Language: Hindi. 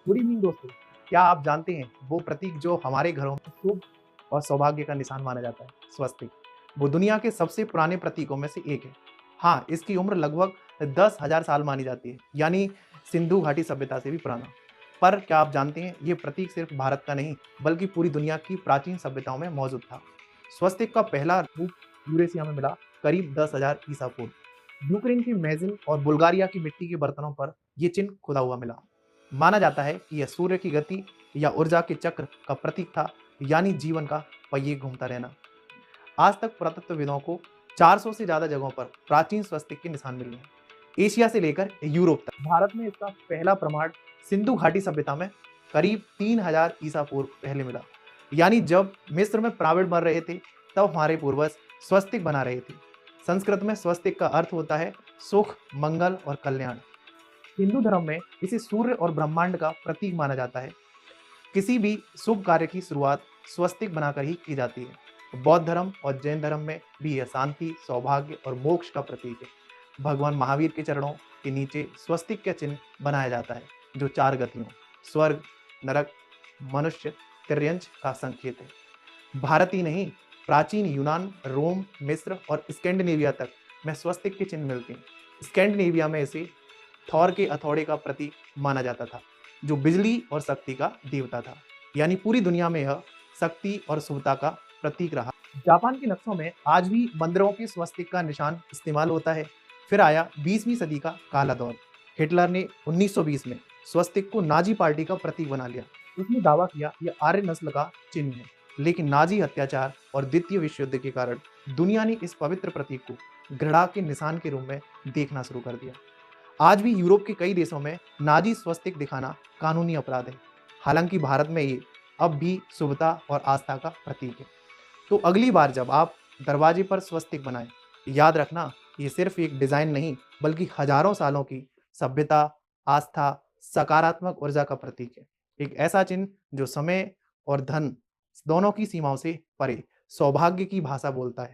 गुड इवनिंग दोस्तों। क्या आप जानते हैं वो प्रतीक जो हमारे घरों में शुभ और सौभाग्य का निशान माना जाता है, स्वस्तिक। वो दुनिया के सबसे पुराने प्रतीकों में से एक है। हाँ, इसकी उम्र लगभग 10,000 साल मानी जाती है, यानी सिंधु घाटी सभ्यता से भी पुराना। पर क्या आप जानते हैं ये प्रतीक सिर्फ भारत का नहीं बल्कि पूरी दुनिया की प्राचीन सभ्यताओं में मौजूद था। स्वस्तिक का पहला रूप यूरेशिया में मिला करीब 10,000 ईसा पूर्व। यूक्रेन की मेजिन और बुल्गारिया की मिट्टी के बर्तनों पर यह चिन्ह खुदा हुआ मिला। माना जाता है कि यह सूर्य की गति या ऊर्जा के चक्र का प्रतीक था, यानी जीवन का पहिए घूमता रहना। आज तक पुरातत्वविदों को 400 से ज्यादा जगहों पर प्राचीन स्वस्तिक के निशान मिले हैं, एशिया से लेकर यूरोप तक। भारत में इसका पहला प्रमाण सिंधु घाटी सभ्यता में करीब 3000 ईसा पूर्व पहले मिला, यानी जब मिस्र में प्राविड मर रहे थे तब हमारे पूर्वज स्वस्तिक बना रहे थे। संस्कृत में स्वस्तिक का अर्थ होता है सुख, मंगल और कल्याण। हिंदू धर्म में इसे सूर्य और ब्रह्मांड का प्रतीक माना जाता है। किसी भी शुभ कार्य की शुरुआत स्वस्तिक बनाकर ही की जाती है। बौद्ध धर्म और जैन धर्म में भी यह शांति, सौभाग्य और मोक्ष का प्रतीक है। भगवान महावीर के चरणों के नीचे स्वस्तिक का चिन्ह बनाया जाता है, जो 4 गतियों स्वर्ग, नरक, मनुष्य, तिर्यंच का संकेत है। भारत ही नहीं, प्राचीन यूनान, रोम, मिस्र और स्कैंडिनेविया तक में स्वस्तिक के चिन्ह मिलते हैं। स्कैंडिनेविया में इसे थॉर के हथौड़े का प्रतीक माना जाता था, जो बिजली और शक्ति का देवता था। यानी पूरी दुनिया में यह शक्ति और शुभता का प्रतीक रहा। जापान के नक्शों में आज भी मंदिरों के स्वस्तिक का निशान इस्तेमाल होता है। फिर आया 20वीं सदी का काला दौर। हिटलर ने 1920 में स्वस्तिक को नाजी पार्टी का प्रतीक बना लिया। उसने दावा किया यह आर्य नस्ल का चिन्ह है, लेकिन नाजी अत्याचार और द्वितीय विश्व युद्ध के कारण दुनिया ने इस पवित्र प्रतीक को घृणा के निशान के रूप में देखना शुरू कर दिया। आज भी यूरोप के कई देशों में नाजी स्वस्तिक दिखाना कानूनी अपराध है। हालांकि भारत में ये अब भी शुभता और आस्था का प्रतीक है। तो अगली बार जब आप दरवाजे पर स्वस्तिक बनाएं, याद रखना ये सिर्फ एक डिजाइन नहीं बल्कि हजारों सालों की सभ्यता, आस्था, सकारात्मक ऊर्जा का प्रतीक है। एक ऐसा चिन्ह जो समय और धन दोनों की सीमाओं से परे सौभाग्य की भाषा बोलता है।